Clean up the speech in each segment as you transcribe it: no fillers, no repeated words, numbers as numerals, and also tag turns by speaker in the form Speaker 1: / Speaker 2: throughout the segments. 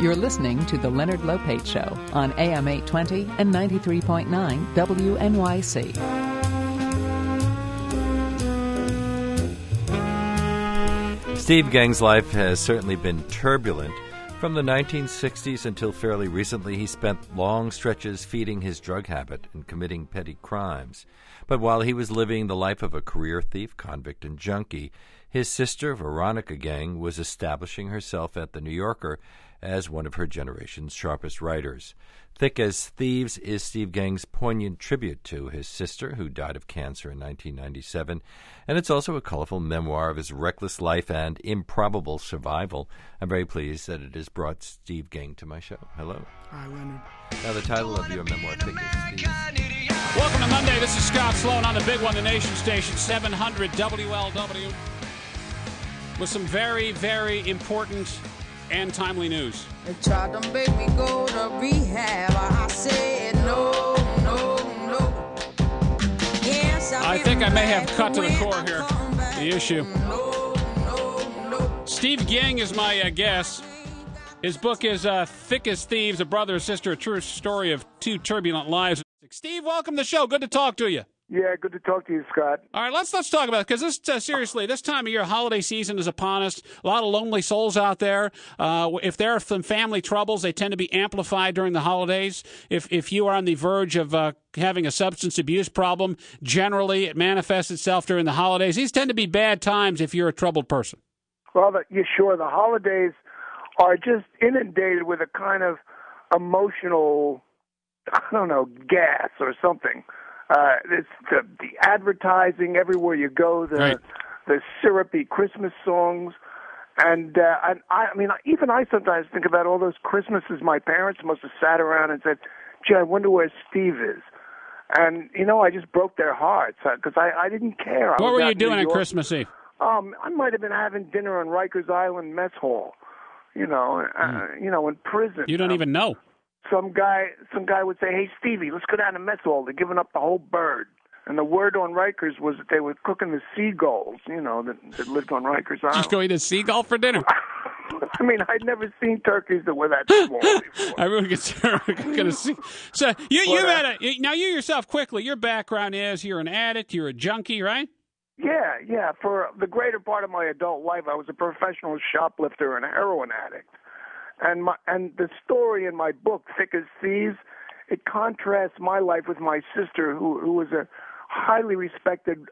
Speaker 1: You're listening to The Leonard Lopate Show on AM 820 and 93.9 WNYC.
Speaker 2: Steve Geng's life has certainly been turbulent. From the 1960s until fairly recently, he spent long stretches feeding his drug habit and committing petty crimes. But while he was living the life of a career thief, convict, and junkie, his sister, Veronica Geng, was establishing herself at The New Yorker as one of her generation's sharpest writers. Thick as Thieves is Steve Geng's poignant tribute to his sister, who died of cancer in 1997, and it's also a colorful memoir of his reckless life and improbable survival. I'm very pleased that it has brought Steve Geng to my show. Hello.
Speaker 3: Hi, Leonard.
Speaker 2: Now, the title of your memoir, Thick as Thieves.
Speaker 4: Welcome to Monday. This is Scott Sloan on the big one, the nation station, 700 WLW, with some very, very important and timely news.
Speaker 5: They tried to make me go to rehab. I said no, no, no. Yes,
Speaker 4: I think I may have cut to the core here, the issue.
Speaker 5: No, no, no.
Speaker 4: Steve Geng is my guest. His book is Thick as Thieves, a brother and sister, a true story of two turbulent lives. Steve, welcome to the show. Good to talk to you.
Speaker 3: Yeah, good to talk to you, Scott.
Speaker 4: All right, let's talk about it, because this seriously, this time of year, holiday season is upon us. A lot of lonely souls out there. If there are some family troubles, they tend to be amplified during the holidays. If you are on the verge of having a substance abuse problem, generally it manifests itself during the holidays. These tend to be bad times if you're a troubled person.
Speaker 3: Well, sure, the holidays are just inundated with a kind of emotional, I don't know, gas or something. It's the advertising everywhere you go, the syrupy Christmas songs, and I mean, even I sometimes think about all those Christmases my parents must have sat around and said, "Gee, I wonder where Steve is," and I just broke their hearts because I didn't care.
Speaker 4: What were you doing on Christmas Eve?
Speaker 3: I might have been having dinner on Rikers Island mess hall, in prison.
Speaker 4: You don't even know.
Speaker 3: Some guy would say, "Hey, Stevie, let's go down to mess hall." They're giving up the whole bird. And the word on Rikers was that they were cooking the seagulls, that lived on Rikers Island.
Speaker 4: Just go eat a seagull for dinner?
Speaker 3: I mean, I'd never seen turkeys that were that small before.
Speaker 4: I really going to see. So you yourself, quickly, your background is you're an addict, you're a junkie, right?
Speaker 3: Yeah. For the greater part of my adult life, I was a professional shoplifter and a heroin addict. And the story in my book, Thick as Thieves, it contrasts my life with my sister, who was a highly respected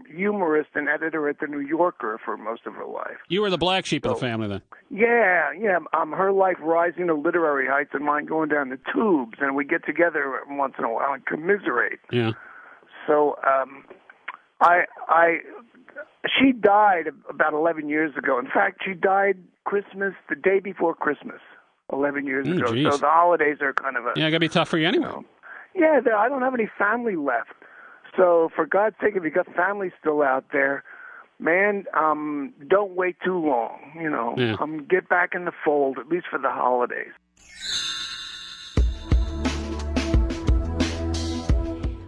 Speaker 3: humorist and editor at The New Yorker for most of her life.
Speaker 4: You were the black sheep of the family then?
Speaker 3: Yeah. Her life rising to literary heights and mine going down the tubes, and we get together once in a while and commiserate.
Speaker 4: Yeah.
Speaker 3: So she died about 11 years ago. In fact, she died Christmas, the day before Christmas, 11 years ago.
Speaker 4: Geez.
Speaker 3: So the holidays are kind of
Speaker 4: got to be tough for you anyway.
Speaker 3: Yeah, I don't have any family left. So for God's sake, if you got family still out there, man, don't wait too long. Get back in the fold, at least for the holidays.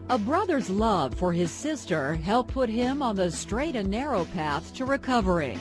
Speaker 6: A brother's love for his sister helped put him on the straight and narrow path to recovery.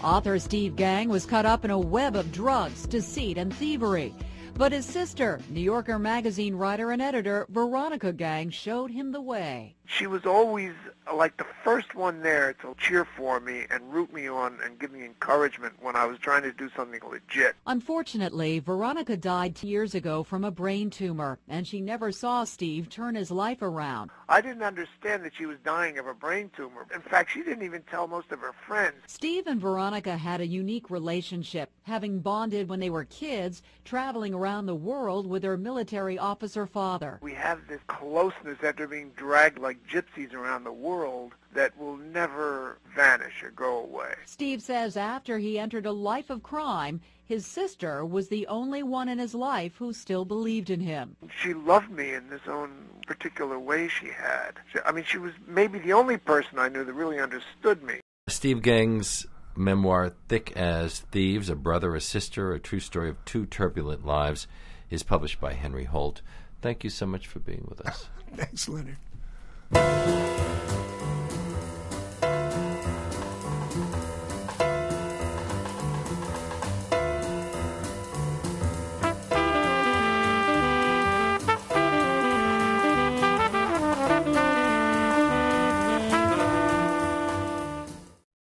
Speaker 6: Author Steve Geng was caught up in a web of drugs, deceit, and thievery. But his sister, New Yorker magazine writer and editor Veronica Geng, showed him the way.
Speaker 7: She was always like the first one there to cheer for me and root me on and give me encouragement when I was trying to do something legit.
Speaker 6: Unfortunately, Veronica died 2 years ago from a brain tumor, and she never saw Steve turn his life around.
Speaker 7: I didn't understand that she was dying of a brain tumor. In fact, she didn't even tell most of her friends.
Speaker 6: Steve and Veronica had a unique relationship, having bonded when they were kids, traveling around the world with their military officer father.
Speaker 7: We have this closeness after being dragged like gypsies around the world that will never vanish or go away.
Speaker 6: Steve says after he entered a life of crime, his sister was the only one in his life who still believed in him.
Speaker 7: She loved me in this own particular way she had. She was maybe the only person I knew that really understood me.
Speaker 2: Steve Geng's memoir, Thick as Thieves, a brother, a sister, a true story of two turbulent lives, is published by Henry Holt. Thank you so much for being with us.
Speaker 3: Thanks, Leonard.